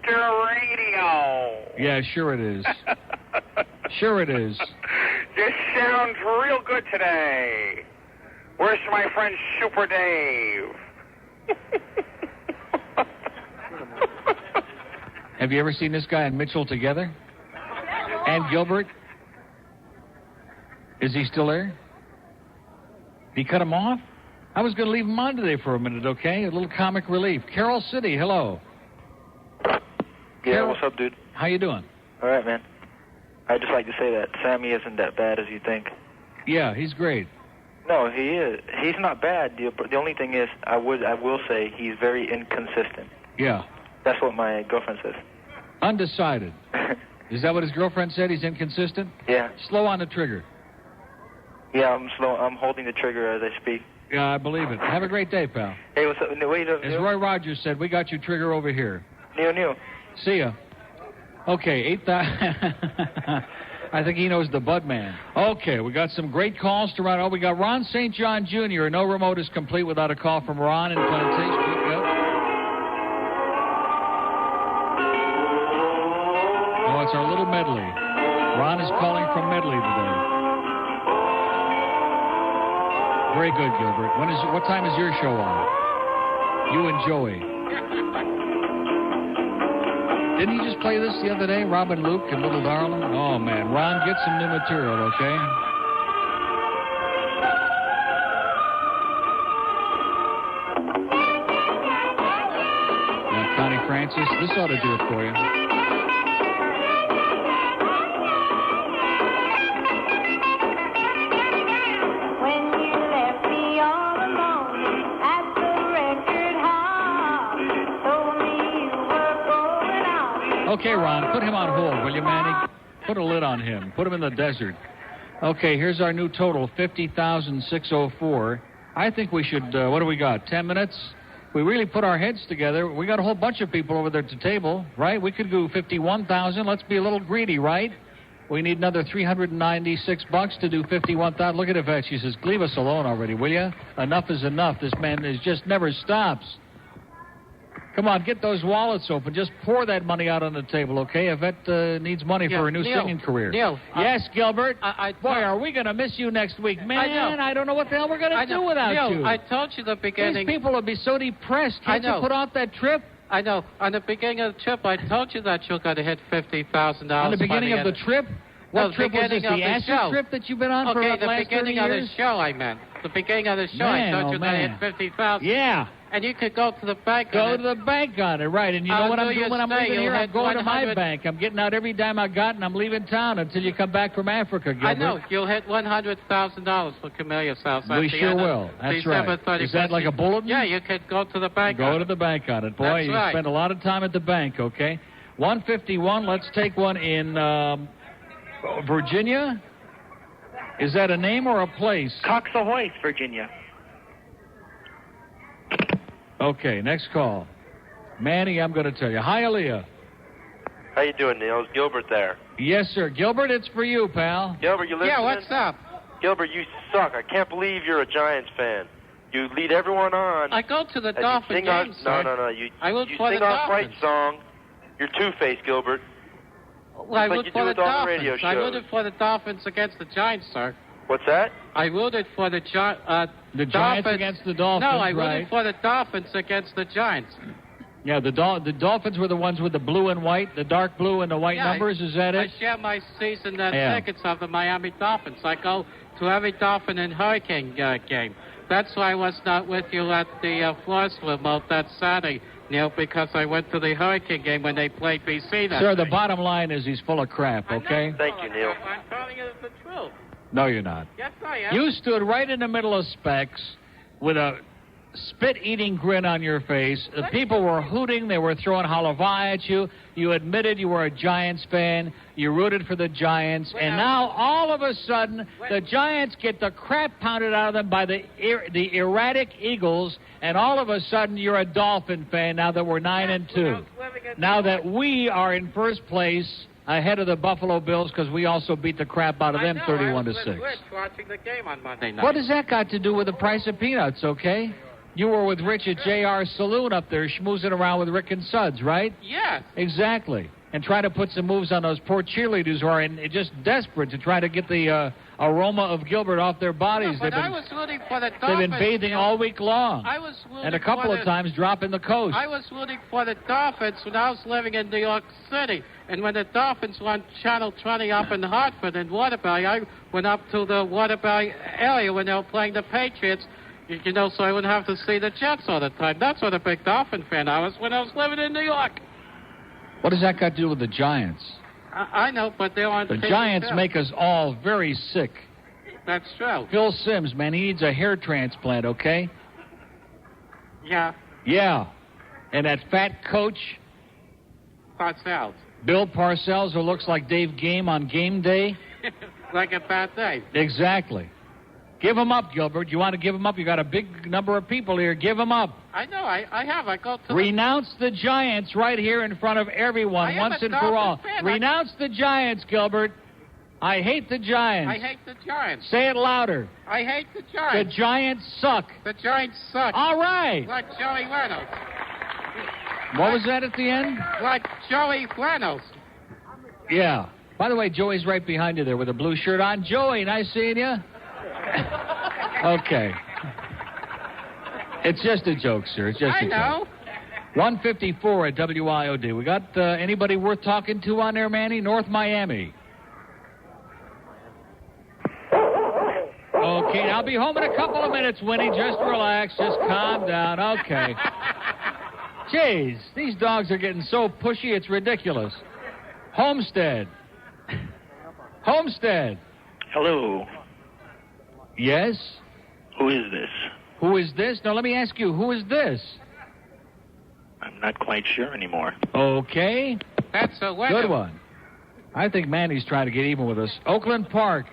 Mr. Radio. Yeah, sure it is. Sure it is. This sounds real good today. Where's my friend Super Dave? Have you ever seen this guy and Mitchell together? And Gilbert? Is he still there? Did he cut him off? I was going to leave him on today for a minute, okay? A little comic relief. Carroll City, hello. Yeah, Carol, what's up, dude? How you doing? All right, man. I'd just like to say that Sammy isn't that bad as you think. Yeah, he's great. No, he is. He's not bad. The only thing is, I will say he's very inconsistent. Yeah. That's what my girlfriend says. Undecided. Is that what his girlfriend said? He's inconsistent? Yeah. Slow on the trigger. Yeah, I'm slow. I'm holding the trigger as I speak. Yeah, I believe it. Have a great day, pal. Hey, what's up? Wait, as Roy Rogers said, we got your trigger over here. Neil. See ya. Okay, 8,000. I think he knows the Bud Man. Okay, we got some great calls to run. Oh, we got Ron St. John Jr. No remote is complete without a call from Ron in Plantation. Yep. Oh, it's our little medley. Ron is calling from Medley today. Very good, Gilbert. What time is your show on? You and Joey. Didn't he just play this the other day? Robin Luke and Little Darling? Oh, man. Ron, get some new material, okay? Now, Connie Francis, this ought to do it for you. Okay, Ron, put him on hold, will you, Manny? Put a lid on him. Put him in the desert. Okay, here's our new total, 50,604. I think we should, what do we got, 10 minutes? We really put our heads together. We got a whole bunch of people over there at the table, right? We could do 51,000. Let's be a little greedy, right? We need another $396 to do 51,000. Look at Yvette. She says, leave us alone already, will you? Enough is enough. This man just never stops. Come on, get those wallets open. Just pour that money out on the table, okay? Yvette needs money for her new singing career. Neil. Yes, Gilbert? Boy, are we going to miss you next week. Man, I don't know what the hell we're going to do without you. I told you the beginning. These people will be so depressed. Can't you put off that trip? I know. On the beginning of the trip, I told you that you're going to hit $50,000. On the beginning of the trip? What trip was this? The acid trip that you've been on for the last 30 years? Okay, the beginning of the show, I meant. The beginning of the show, I told you that I hit 50,000. Yeah. And you could go to the bank on it. Go to the bank on it, right. And you know what I'm doing when I'm leaving here? I'm going to my bank. I'm getting out every dime I got, and I'm leaving town until you come back from Africa, Gilbert. I know. You'll hit $100,000 for Camillus House. We sure will. That's right. 31st. Is that like a bulletin? Yeah, you could go to the bank Go to the bank on it. Boy, you spend a lot of time at the bank, okay? 151, let's take one in Virginia. Is that a name or a place? Coxahoyce, Virginia. Okay, next call. Manny, I'm going to tell you. Hi, Aaliyah. How you doing, Neil? Is Gilbert there? Yes, sir. Gilbert, it's for you, pal. Gilbert, you listening? Yeah, what's up? Gilbert, you suck. I can't believe you're a Giants fan. You lead everyone on. I go to the Dolphins games, No. I root you for sing the our Dolphins. fight song. You're two-faced, Gilbert. Well, I root for the on the radio Dolphins. I shows. rooted for the Dolphins against the Giants, sir. What's that? I rooted for the Giants Dolphins against the Dolphins. No, I rooted right. for the Dolphins against the Giants. Yeah, the Dolphins were the ones with the blue and white, the dark blue and the white numbers. Is that it? I share my season tickets of the Miami Dolphins. I go to every Dolphin and Hurricane game. That's why I was not with you at the Floss remote that Saturday, Neil, because I went to the Hurricane game when they played BC that Sir, the day. bottom line is he's full of crap, okay? Thank you, Neil. I'm telling you the truth. No, you're not. Yes, I am. You stood right in the middle of Specs with a spit-eating grin on your face. The people were hooting. They were throwing halavai at you. You admitted you were a Giants fan. You rooted for the Giants. And now, all of a sudden, the Giants get the crap pounded out of them by the erratic Eagles. And all of a sudden, you're a Dolphin fan now that we're 9-2. Now that we are in first place ahead of the Buffalo Bills because we also beat the crap out of them 31-6. I was watching the game on Monday night. What does that got to do with the price of peanuts, okay? You were with Rich at JR Saloon up there schmoozing around with Rick and Suds, right? Yes. Exactly. And trying to put some moves on those poor cheerleaders who are just desperate to try to get the aroma of Gilbert off their bodies. No, but I was rooting for the Dolphins. They've been bathing all week long. I was rooting and a couple of times dropping the coast. I was rooting for the Dolphins when I was living in New York City. And when the Dolphins were on Channel 20 up in Hartford and Waterbury, I went up to the Waterbury area when they were playing the Patriots, you know, so I wouldn't have to see the Jets all the time. That's what a big Dolphin fan I was when I was living in New York. What does that got to do with the Giants? I know, but they're on the Giants make us all very sick. That's true. Phil Simms, man, he needs a hair transplant, okay? Yeah. Yeah. And that fat coach, Parcells. Bill Parcells, who looks like Dave Game on game day. Like a bad day. Exactly. Give him up, Gilbert. You want to give him up? You got a big number of people here. Give him up. I know. I have. I go to Renounce the Giants right here in front of everyone once and for all. Renounce the Giants, Gilbert. I hate the Giants. I hate the Giants. Say it louder. I hate the Giants. The Giants suck. The Giants suck. All right. Like Joey Reynolds. What was that at the end? Like Joey Reynolds. Yeah. By the way, Joey's right behind you there with a blue shirt on. Joey, nice seeing you. Okay. It's just a joke, sir. It's just a joke. 154 at WIOD. We got anybody worth talking to on there, Manny? North Miami. Okay, I'll be home in a couple of minutes, Winnie. Just relax. Just calm down. Okay. Jeez, these dogs are getting so pushy, it's ridiculous. Homestead. Homestead. Hello. Yes? Who is this? Who is this? Now, let me ask you, who is this? I'm not quite sure anymore. Okay. That's a winner. Good one. I think Manny's trying to get even with us. Oakland Park.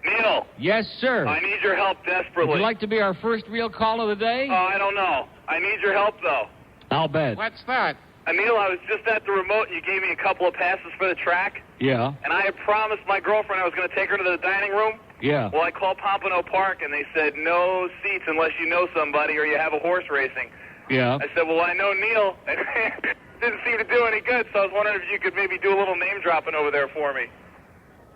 Neil. Yes, sir. I need your help desperately. Would you like to be our first real call of the day? Oh, I don't know. I need your help, though. I'll bet. What's that? Neil, I was just at the remote, and you gave me a couple of passes for the track. Yeah. And I had promised my girlfriend I was going to take her to the dining room. Yeah. Well, I called Pompano Park, and they said no seats unless you know somebody or you have a horse racing. Yeah. I said, well, I know Neil. And it didn't seem to do any good, so I was wondering if you could maybe do a little name dropping over there for me.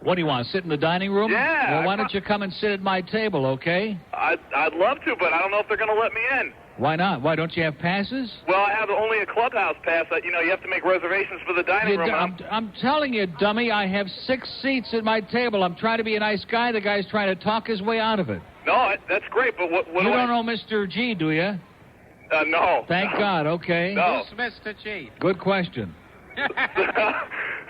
What do you want, sit in the dining room? Yeah. Well, why don't you come and sit at my table, okay? I'd love to, but I don't know if they're going to let me in. Why not? Why, don't you have passes? Well, I have only a clubhouse pass. You know, you have to make reservations for the dining room. I'm telling you, dummy, I have 6 seats at my table. I'm trying to be a nice guy. The guy's trying to talk his way out of it. No, that's great, but what you don't know Mr. G, do you? No. Thank God, okay. No. Who's Mr. G? Good question.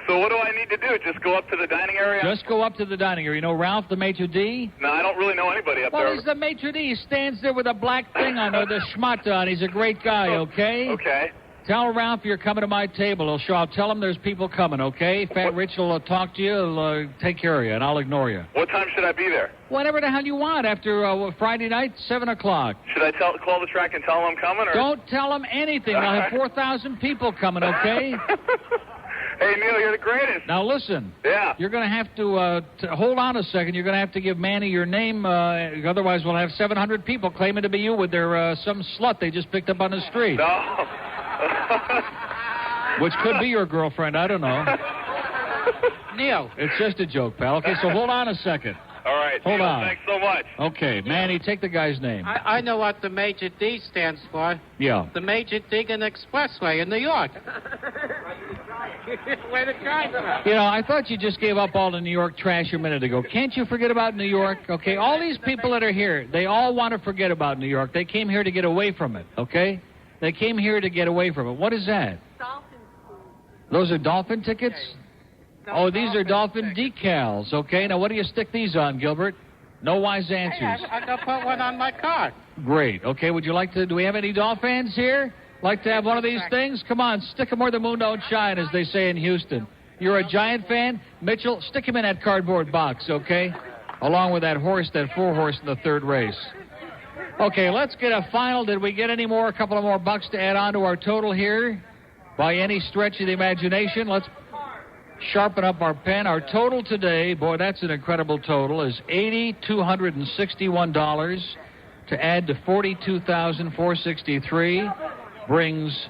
So what do I need to do? Just go up to the dining area? Just go up to the dining area. You know Ralph, the maitre d'? No, I don't really know anybody up there. Well, he's the maitre d'. He stands there with a black thing on with a schmata on. He's a great guy, okay? Okay. Tell Ralph you're coming to my table. I'll tell him there's people coming, okay? Fat Rich will talk to you. He'll take care of you, and I'll ignore you. What time should I be there? Whatever the hell you want. After Friday night, 7 o'clock. Should I call the track and tell them I'm coming? Or? Don't tell him anything. I'll have 4,000 people coming, okay? Hey, Neil, you're the greatest. Now, listen. Yeah. You're going to have to hold on a second. You're going to have to give Manny your name. Otherwise, we'll have 700 people claiming to be you with their some slut they just picked up on the street. No. Which could be your girlfriend. I don't know. Neil. It's just a joke, pal. Okay, so hold on a second. All right. Hold Neil, on. Thanks so much. Okay, Manny, take the guy's name. I know what the Major D stands for. Yeah. The Major Deegan Expressway in New York. Where the guys are. You know, I thought you just gave up all the New York trash a minute ago. Can't you forget about New York? Okay, all these people that are here, they all want to forget about New York. They came here to get away from it, okay? They came here to get away from it. What is that? Dolphin. Those are Dolphin tickets? Oh, these are Dolphin decals. Okay, now what do you stick these on, Gilbert? No wise answers. Hey, I got to put one on my car. Great. Okay, would you like to, do we have any Dolphins here? Like to have one of these things? Come on, stick them where the moon don't shine, as they say in Houston. You're a Giant fan? Mitchell, stick him in that cardboard box, okay? Along with that horse, that 4-horse in the third race. Okay, let's get a final. Did we get any more, a couple of more bucks to add on to our total here? By any stretch of the imagination? Let's sharpen up our pen. Our total today, boy, that's an incredible total, is $8,261. to add to $42,463 brings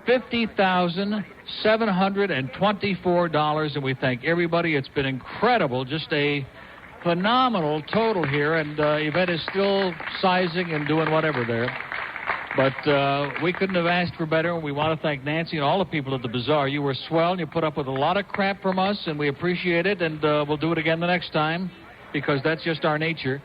$50,724, and we thank everybody. It's been incredible, just a phenomenal total here, and Yvette is still sizing and doing whatever there. But we couldn't have asked for better, and we want to thank Nancy and all the people at the Bazaar. You were swell, and you put up with a lot of crap from us, and we appreciate it, and we'll do it again the next time, because that's just our nature.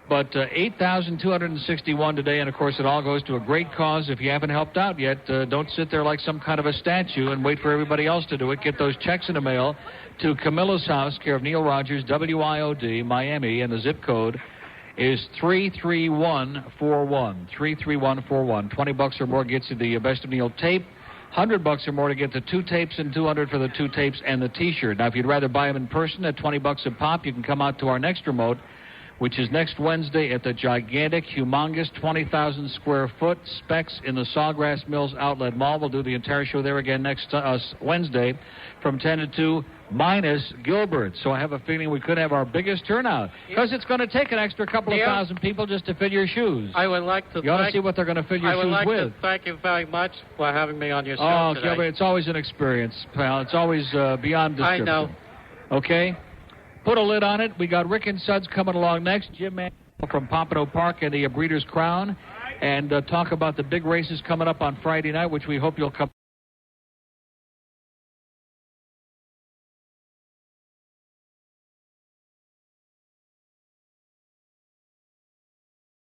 But 8,261 today, and, of course, it all goes to a great cause. If you haven't helped out yet, don't sit there like some kind of a statue and wait for everybody else to do it. Get those checks in the mail to Camillus House, care of Neil Rogers, WIOD, Miami, and the zip code is 33141. 33141. $20 or more gets you the Best of Neil tape. $100 or more to get the 2 tapes, and $200 for the 2 tapes and the T-shirt. Now, if you'd rather buy them in person at $20 a pop, you can come out to our next remote, which is next Wednesday at the gigantic, humongous, 20,000 square foot Specs in the Sawgrass Mills Outlet Mall. We'll do the entire show there again next Wednesday from 10 to 2, minus Gilbert. So I have a feeling we could have our biggest turnout, because it's going to take an extra couple of thousand people just to fill your shoes. I would like to. You ought to see what they're going to fill your shoes with. I would like to thank you very much for having me on your show today. Gilbert, it's always an experience, pal. It's always beyond description. I know. Okay? Put a lid on it. We got Rick and Suds coming along next. Jim Mann from Pompano Park and the Breeders' Crown. And talk about the big races coming up on Friday night, which we hope you'll come.